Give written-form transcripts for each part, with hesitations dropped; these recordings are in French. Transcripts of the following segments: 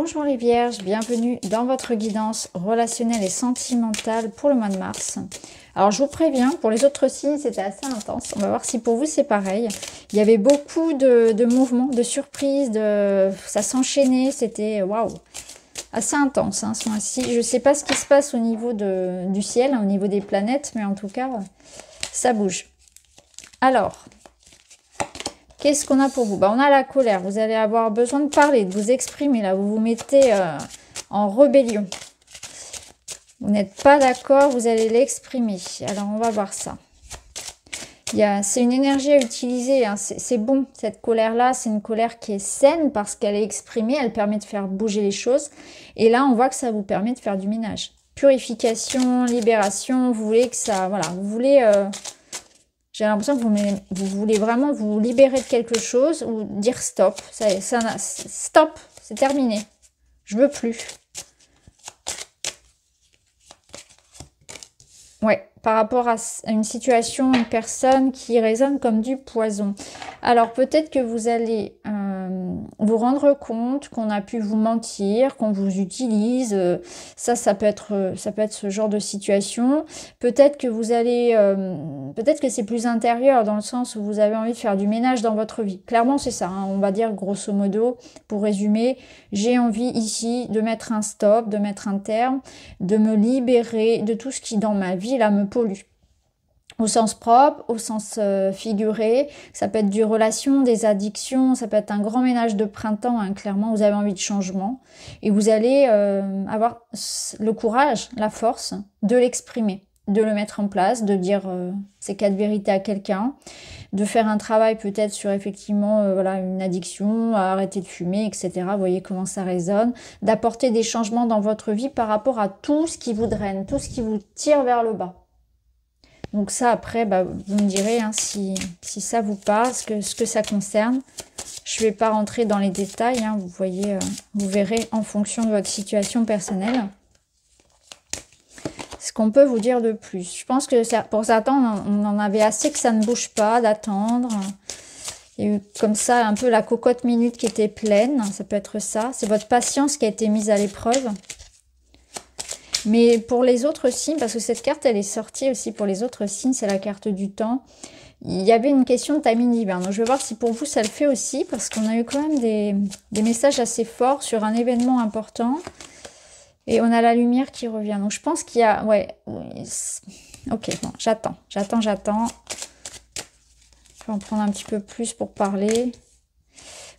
Bonjour les vierges, bienvenue dans votre guidance relationnelle et sentimentale pour le mois de mars. Alors je vous préviens, pour les autres signes c'était assez intense, on va voir si pour vous c'est pareil. Il y avait beaucoup de mouvements, de surprises, ça s'enchaînait, c'était waouh, assez intense ce mois-ci. Je ne sais pas ce qui se passe au niveau du ciel, au niveau des planètes, mais en tout cas ça bouge. Alors... qu'est-ce qu'on a pour vous? On a la colère. Vous allez avoir besoin de parler, de vous exprimer. Là, vous vous mettez en rébellion. Vous n'êtes pas d'accord, vous allez l'exprimer. Alors, on va voir ça. C'est une énergie à utiliser. C'est bon, cette colère-là. C'est une colère qui est saine parce qu'elle est exprimée. Elle permet de faire bouger les choses. Et là, on voit que ça vous permet de faire du ménage. Purification, libération. Vous voulez que ça... Voilà, vous voulez... j'ai l'impression que vous voulez vraiment vous libérer de quelque chose ou dire stop. Stop, c'est terminé. Je veux plus. Ouais, par rapport à une situation, une personne qui résonne comme du poison. Alors peut-être que vous allez vous rendre compte qu'on a pu vous mentir, qu'on vous utilise. Ça peut être ce genre de situation. Peut-être que vous allez, peut-être que c'est plus intérieur dans le sens où vous avez envie de faire du ménage dans votre vie. Clairement c'est ça. On va dire grosso modo, pour résumer, j'ai envie ici de mettre un stop, de mettre un terme, de me libérer de tout ce qui dans ma vie là me pollue. Au sens propre, au sens figuré, ça peut être des relations, des addictions, ça peut être un grand ménage de printemps, clairement, vous avez envie de changement. Et vous allez avoir le courage, la force de l'exprimer, de le mettre en place, de dire ces 4 vérités à quelqu'un, de faire un travail peut-être sur effectivement voilà, une addiction, arrêter de fumer, etc. Vous voyez comment ça résonne, d'apporter des changements dans votre vie par rapport à tout ce qui vous draine, tout ce qui vous tire vers le bas. Donc ça, après, vous me direz si ça vous parle, ce que ça concerne. Je ne vais pas rentrer dans les détails, vous voyez, vous verrez en fonction de votre situation personnelle ce qu'on peut vous dire de plus. Je pense que pour certains, on en avait assez que ça ne bouge pas, d'attendre. Il y a eu comme ça un peu la cocotte minute qui était pleine, ça peut être ça. C'est votre patience qui a été mise à l'épreuve. Mais pour les autres signes, parce que cette carte, elle est sortie aussi pour les autres signes, c'est la carte du temps. Il y avait une question de timing divin. Donc je vais voir si pour vous, ça le fait aussi, parce qu'on a eu quand même des messages assez forts sur un événement important. Et on a la lumière qui revient. Donc je pense qu'il y a... Ouais. Ok, bon, j'attends. Je vais en prendre un petit peu plus pour parler.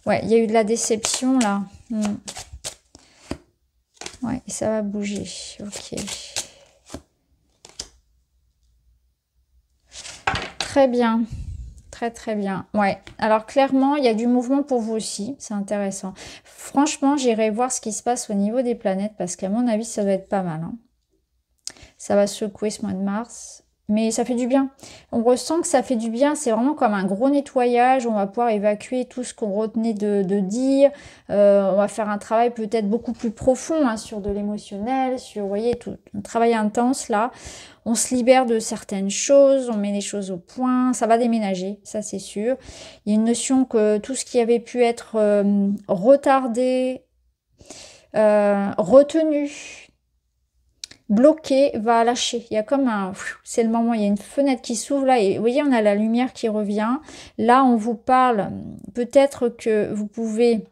Ouais, il y a eu de la déception, là. Ouais, et ça va bouger. Ok. Très bien. Très très bien. Ouais. Alors clairement, il y a du mouvement pour vous aussi. C'est intéressant. Franchement, j'irai voir ce qui se passe au niveau des planètes parce qu'à mon avis, ça doit être pas mal. Ça va secouer ce mois de mars. Mais ça fait du bien. On ressent que ça fait du bien. C'est vraiment comme un gros nettoyage. On va pouvoir évacuer tout ce qu'on retenait de dire. On va faire un travail peut-être beaucoup plus profond sur de l'émotionnel, sur, vous voyez, tout un travail intense là. On se libère de certaines choses, on met les choses au point. Ça va déménager, ça c'est sûr. Il y a une notion que tout ce qui avait pu être retardé, retenu, bloqué va lâcher. Il y a comme un... C'est le moment, il y a une fenêtre qui s'ouvre là et vous voyez, on a la lumière qui revient. Là, on vous parle, peut-être que vous pouvez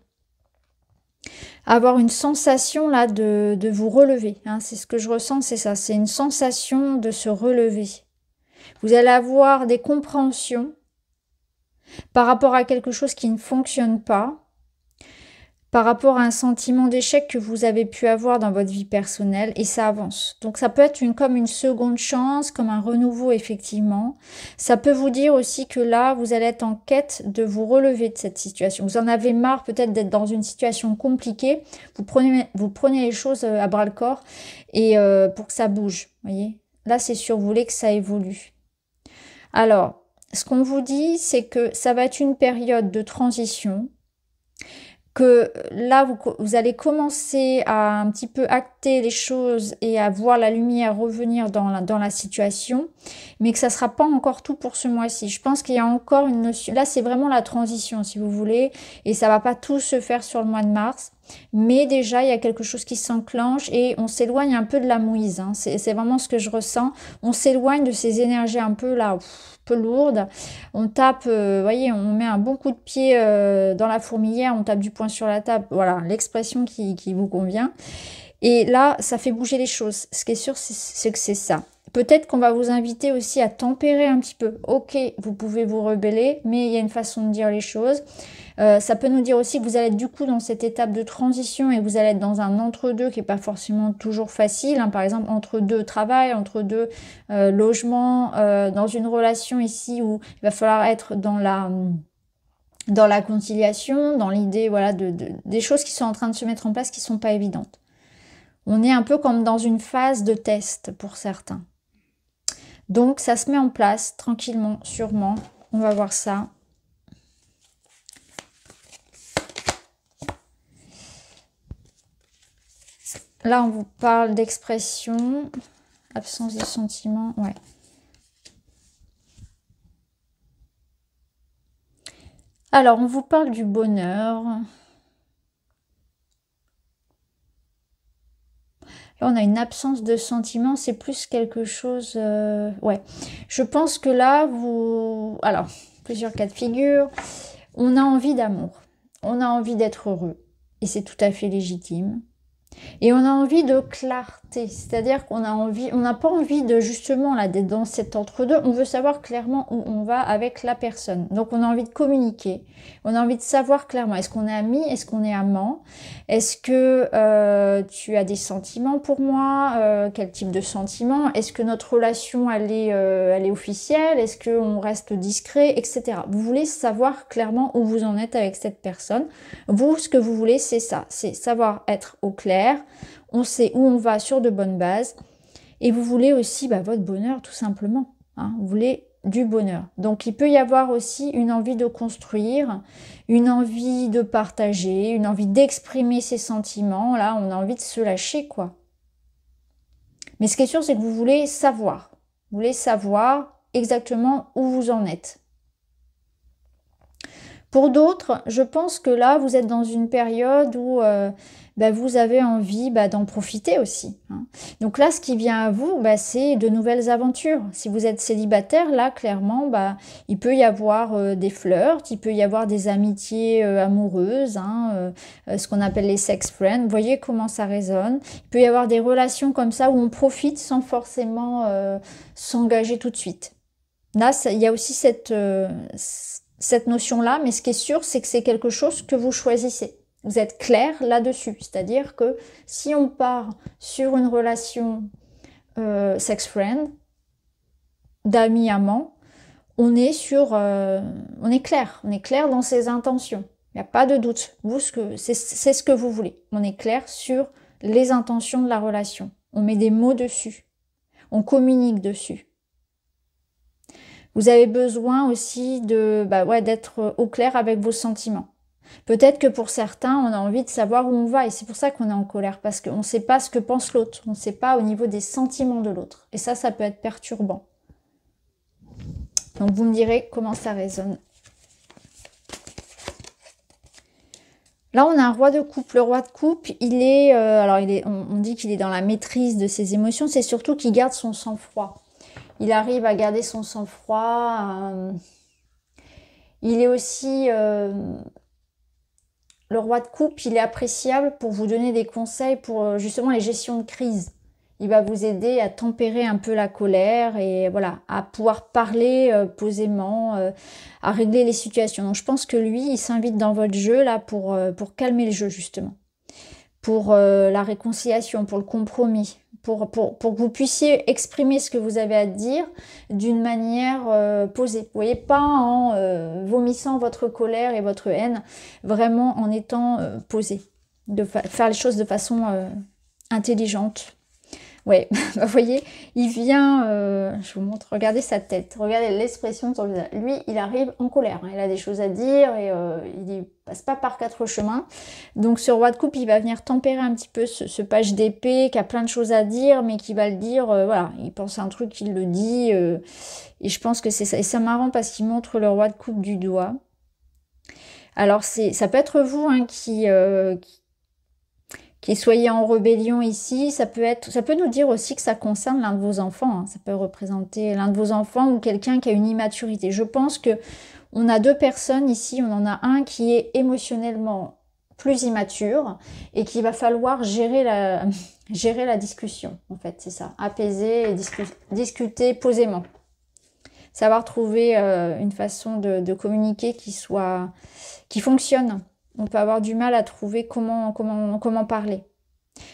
avoir une sensation là de vous relever. C'est ce que je ressens, c'est ça. C'est une sensation de se relever. Vous allez avoir des compréhensions par rapport à quelque chose qui ne fonctionne pas, par rapport à un sentiment d'échec que vous avez pu avoir dans votre vie personnelle et ça avance. Donc ça peut être comme une seconde chance, comme un renouveau effectivement. Ça peut vous dire aussi que là, vous allez être en quête de vous relever de cette situation. Vous en avez marre peut-être d'être dans une situation compliquée. Vous prenez les choses à bras le corps et pour que ça bouge. Voyez, là c'est sûr, vous voulez que ça évolue. Alors, ce qu'on vous dit, c'est que ça va être une période de transition. Que là, vous allez commencer à un petit peu acter les choses et à voir la lumière revenir dans la situation, mais que ça ne sera pas encore tout pour ce mois-ci. Je pense qu'il y a encore une notion... Là, c'est vraiment la transition, si vous voulez, et ça ne va pas tout se faire sur le mois de mars. Mais déjà, il y a quelque chose qui s'enclenche et on s'éloigne un peu de la mouise. Hein. C'est vraiment ce que je ressens. On s'éloigne de ces énergies un peu là, un peu lourdes. On tape, voyez, on met un bon coup de pied dans la fourmilière, on tape du poing sur la table. Voilà, l'expression qui vous convient. Et là, ça fait bouger les choses. Ce qui est sûr, c'est que c'est ça. Peut-être qu'on va vous inviter aussi à tempérer un petit peu. Ok, vous pouvez vous rebeller, mais il y a une façon de dire les choses. Ça peut nous dire aussi que vous allez être du coup dans cette étape de transition et vous allez être dans un entre-deux qui n'est pas forcément toujours facile. Hein. Par exemple, entre deux travail, entre deux logements, dans une relation ici où il va falloir être dans la conciliation, dans l'idée voilà, des choses qui sont en train de se mettre en place qui ne sont pas évidentes. On est un peu comme dans une phase de test pour certains. Donc, ça se met en place tranquillement, sûrement. On va voir ça. Là, on vous parle d'expression, absence de sentiment, ouais. Alors, on vous parle du bonheur. Là, on a une absence de sentiment, c'est plus quelque chose... ouais, je pense que là, alors, plusieurs cas de figure. On a envie d'amour, on a envie d'être heureux, et c'est tout à fait légitime. Et on a envie de clarté, c'est-à-dire qu'on a envie, on n'a pas envie de justement là d'être dans cet entre-deux, on veut savoir clairement où on va avec la personne. Donc on a envie de communiquer, on a envie de savoir clairement, est-ce qu'on est amis, est-ce qu'on est amant, est-ce que tu as des sentiments pour moi, quel type de sentiments, est-ce que notre relation elle est officielle, est-ce qu'on reste discret, etc. Vous voulez savoir clairement où vous en êtes avec cette personne. Vous, ce que vous voulez, c'est ça, c'est savoir être au clair. On sait où on va sur de bonnes bases. Et vous voulez aussi votre bonheur, tout simplement. Hein. Vous voulez du bonheur. Donc, il peut y avoir aussi une envie de construire, une envie de partager, une envie d'exprimer ses sentiments. Là, on a envie de se lâcher, quoi. Mais ce qui est sûr, c'est que vous voulez savoir. Vous voulez savoir exactement où vous en êtes. Pour d'autres, je pense que là, vous êtes dans une période où vous avez envie d'en profiter aussi. Hein. Donc là, ce qui vient à vous, c'est de nouvelles aventures. Si vous êtes célibataire, là, clairement, il peut y avoir des flirts, il peut y avoir des amitiés amoureuses, hein, ce qu'on appelle les sex friends. Vous voyez comment ça résonne. Il peut y avoir des relations comme ça où on profite sans forcément s'engager tout de suite. Là, il y a aussi cette notion-là, mais ce qui est sûr, c'est que c'est quelque chose que vous choisissez. Vous êtes clair là-dessus. C'est-à-dire que si on part sur une relation sex-friend, d'amis-amants, on est clair. On est clair dans ses intentions. Il n'y a pas de doute. C'est ce que vous voulez. On est clair sur les intentions de la relation. On met des mots dessus. On communique dessus. Vous avez besoin aussi d'être au clair avec vos sentiments. Peut-être que pour certains, on a envie de savoir où on va et c'est pour ça qu'on est en colère parce qu'on ne sait pas ce que pense l'autre. On ne sait pas au niveau des sentiments de l'autre. Et ça peut être perturbant. Donc vous me direz comment ça résonne. Là, on a un roi de coupe. Le roi de coupe, on dit qu'il est dans la maîtrise de ses émotions. C'est surtout qu'il garde son sang-froid. Il arrive à garder son sang-froid. Il est aussi... le roi de coupe, il est appréciable pour vous donner des conseils pour justement les gestions de crise. Il va vous aider à tempérer un peu la colère et voilà, à pouvoir parler posément, à régler les situations. Donc je pense que lui, il s'invite dans votre jeu là pour calmer le jeu justement. Pour la réconciliation, pour le compromis. Pour que vous puissiez exprimer ce que vous avez à dire d'une manière posée. Vous voyez, pas en vomissant votre colère et votre haine, vraiment en étant posé. Faire les choses de façon intelligente. Ouais, vous voyez, il vient, je vous montre, regardez sa tête, regardez l'expression de son visage. Lui, il arrive en colère, hein, il a des choses à dire et il passe pas par quatre chemins. Donc ce roi de coupe, il va venir tempérer un petit peu ce page d'épée qui a plein de choses à dire, mais qui va le dire, voilà, il pense à un truc, il le dit, et je pense que c'est ça. Et c'est marrant parce qu'il montre le roi de coupe du doigt. Alors ça peut être vous hein, qui soyez en rébellion ici, ça peut nous dire aussi que ça concerne l'un de vos enfants. Hein. Ça peut représenter l'un de vos enfants ou quelqu'un qui a une immaturité. Je pense que on a deux personnes ici. On en a un qui est émotionnellement plus immature et qu'il va falloir gérer la discussion. En fait, c'est ça. Apaiser et discuter posément. Savoir trouver une façon de communiquer qui fonctionne. On peut avoir du mal à trouver comment parler.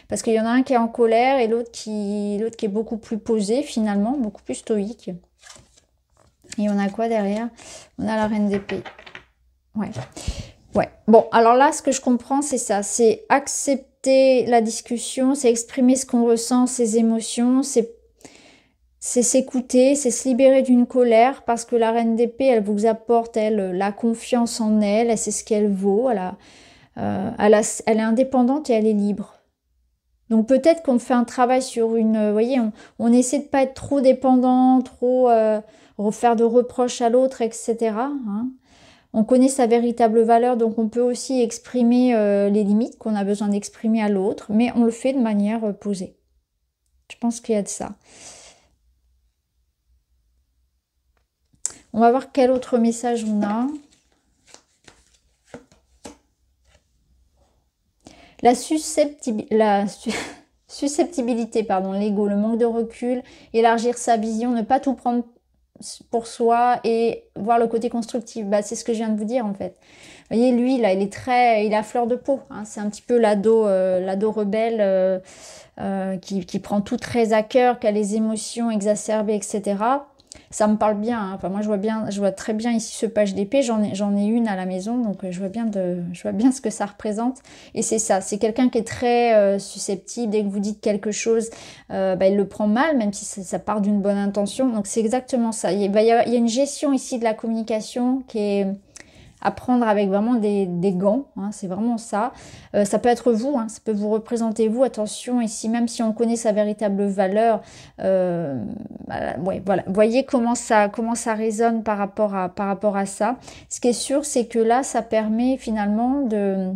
Parce qu'il y en a un qui est en colère et l'autre qui est beaucoup plus posé finalement, beaucoup plus stoïque. Et on a quoi derrière? On a la reine d'épée. Ouais. Ouais. Bon, alors là, ce que je comprends, c'est ça. C'est accepter la discussion, c'est exprimer ce qu'on ressent, ses émotions, c'est s'écouter, c'est se libérer d'une colère parce que la reine d'épée, elle vous apporte, elle, la confiance en elle, elle sait ce qu'elle vaut, elle est indépendante et elle est libre. Donc peut-être qu'on fait un travail sur vous voyez, on essaie de pas être trop dépendant, trop faire de reproches à l'autre, etc. Hein. On connaît sa véritable valeur, donc on peut aussi exprimer les limites qu'on a besoin d'exprimer à l'autre, mais on le fait de manière posée. Je pense qu'il y a de ça. On va voir quel autre message on a. La susceptibilité, pardon, l'ego, le manque de recul, élargir sa vision, ne pas tout prendre pour soi et voir le côté constructif. Bah, c'est ce que je viens de vous dire en fait. Vous voyez, lui, là, il est à fleur de peau. Hein. C'est un petit peu l'ado rebelle qui prend tout très à cœur, qui a les émotions exacerbées, etc. Ça me parle bien. Hein. Enfin, moi, je vois très bien ici ce page d'épée. J'en ai une à la maison, donc je vois bien ce que ça représente. Et c'est ça. C'est quelqu'un qui est très susceptible. Dès que vous dites quelque chose, il le prend mal, même si ça part d'une bonne intention. Donc c'est exactement ça. Il y a une gestion ici de la communication qui est à prendre avec vraiment des gants, hein, c'est vraiment ça. Ça peut être vous, hein, ça peut vous représenter vous, attention, ici même si on connaît sa véritable valeur, ouais, voilà. Voyez comment ça résonne par rapport à ça. Ce qui est sûr, c'est que là, ça permet finalement de...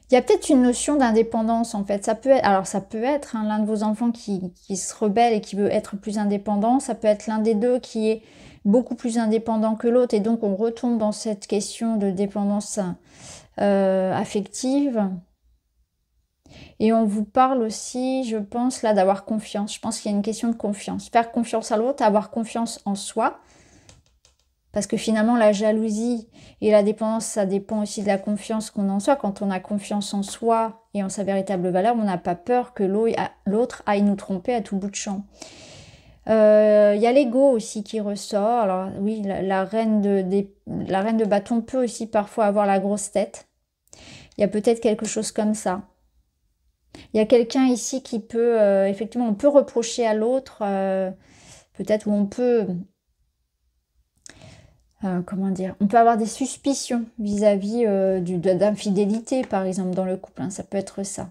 Il y a peut-être une notion d'indépendance en fait. Ça peut être hein, l'un de vos enfants qui se rebelle et qui veut être plus indépendant. Ça peut être l'un des deux qui est beaucoup plus indépendant que l'autre. Et donc on retombe dans cette question de dépendance affective. Et on vous parle aussi, je pense, là d'avoir confiance. Je pense qu'il y a une question de confiance. Faire confiance à l'autre, avoir confiance en soi. Parce que finalement, la jalousie et la dépendance, ça dépend aussi de la confiance qu'on a en soi. Quand on a confiance en soi et en sa véritable valeur, on n'a pas peur que l'autre aille nous tromper à tout bout de champ. Il y a l'ego aussi qui ressort. Alors oui, la reine de bâton peut aussi parfois avoir la grosse tête. Il y a peut-être quelque chose comme ça. Il y a quelqu'un ici qui peut, effectivement, on peut reprocher à l'autre, peut-être où on peut... comment dire, on peut avoir des suspicions vis-à-vis d'infidélité, par exemple, dans le couple. Hein, ça peut être ça.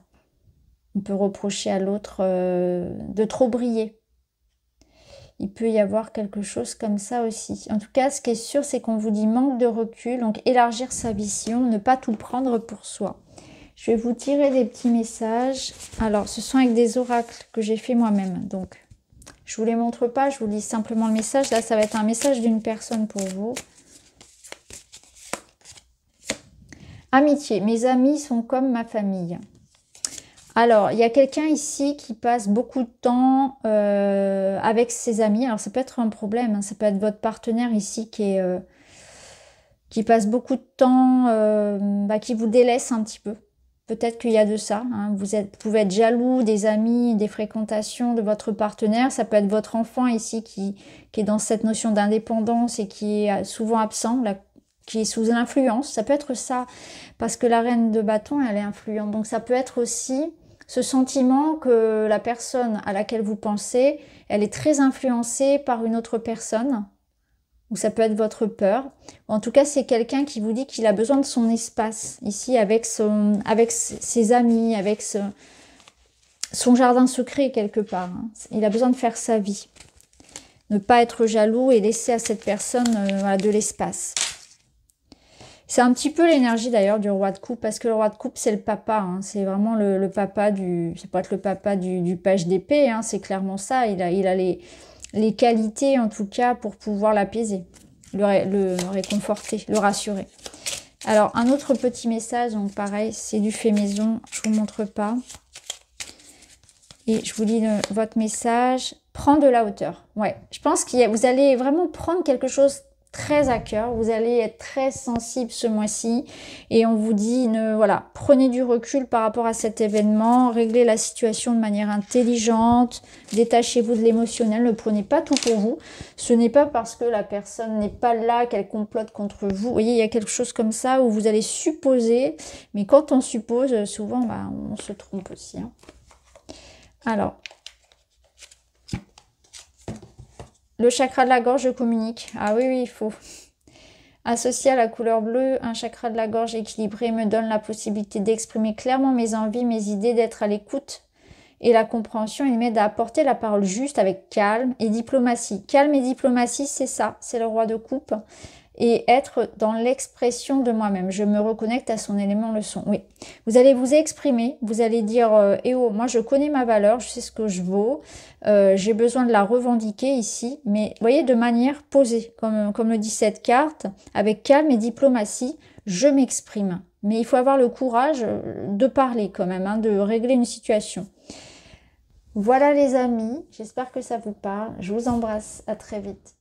On peut reprocher à l'autre de trop briller. Il peut y avoir quelque chose comme ça aussi. En tout cas, ce qui est sûr, c'est qu'on vous dit manque de recul, donc élargir sa vision, ne pas tout prendre pour soi. Je vais vous tirer des petits messages. Alors, ce sont avec des oracles que j'ai fait moi-même, donc... Je ne vous les montre pas, je vous lis simplement le message. Là, ça va être un message d'une personne pour vous. Amitié. Mes amis sont comme ma famille. Alors, il y a quelqu'un ici qui passe beaucoup de temps avec ses amis. Alors, ça peut être un problème. Hein. Ça peut être votre partenaire ici qui passe beaucoup de temps, qui vous délaisse un petit peu. Peut-être qu'il y a de ça. Hein. Vous pouvez être jaloux des amis, des fréquentations de votre partenaire. Ça peut être votre enfant ici qui est dans cette notion d'indépendance et qui est souvent absent, qui est sous l'influence. Ça peut être ça, parce que la reine de bâton, elle est influente. Donc ça peut être aussi ce sentiment que la personne à laquelle vous pensez, elle est très influencée par une autre personne. Ou ça peut être votre peur. En tout cas, c'est quelqu'un qui vous dit qu'il a besoin de son espace, ici, avec ses amis, avec son jardin secret, quelque part. Hein. Il a besoin de faire sa vie. Ne pas être jaloux et laisser à cette personne de l'espace. C'est un petit peu l'énergie d'ailleurs du roi de coupe, parce que le roi de coupe, c'est le papa, hein. C'est vraiment le papa du... C'est pas être le papa du page d'épée, hein, c'est clairement ça. Il a les qualités, en tout cas, pour pouvoir l'apaiser, le réconforter, le rassurer. Alors, un autre petit message, donc pareil, c'est du fait maison, je vous montre pas. Et je vous lis votre message. Prendre de la hauteur. Ouais, je pense que vous allez vraiment prendre quelque chose très à cœur. Vous allez être très sensible ce mois-ci. Et on vous dit, voilà, prenez du recul par rapport à cet événement. Réglez la situation de manière intelligente. Détachez-vous de l'émotionnel. Ne prenez pas tout pour vous. Ce n'est pas parce que la personne n'est pas là qu'elle complote contre vous. Vous voyez, il y a quelque chose comme ça où vous allez supposer. Mais quand on suppose, souvent, bah, on se trompe aussi, hein. Alors, le chakra de la gorge communique. Ah oui, oui, il faut. Associé à la couleur bleue, un chakra de la gorge équilibré me donne la possibilité d'exprimer clairement mes envies, mes idées, d'être à l'écoute et la compréhension. Il m'aide à apporter la parole juste avec calme et diplomatie. Calme et diplomatie, c'est ça, c'est le roi de coupe. Et être dans l'expression de moi-même. Je me reconnecte à son élément leçon. Oui, vous allez vous exprimer, vous allez dire eh oh, moi je connais ma valeur, je sais ce que je vaux, j'ai besoin de la revendiquer ici, mais vous voyez, de manière posée, comme le dit cette carte, avec calme et diplomatie, je m'exprime. Mais il faut avoir le courage de parler quand même, hein, de régler une situation. Voilà les amis, j'espère que ça vous parle. Je vous embrasse, à très vite.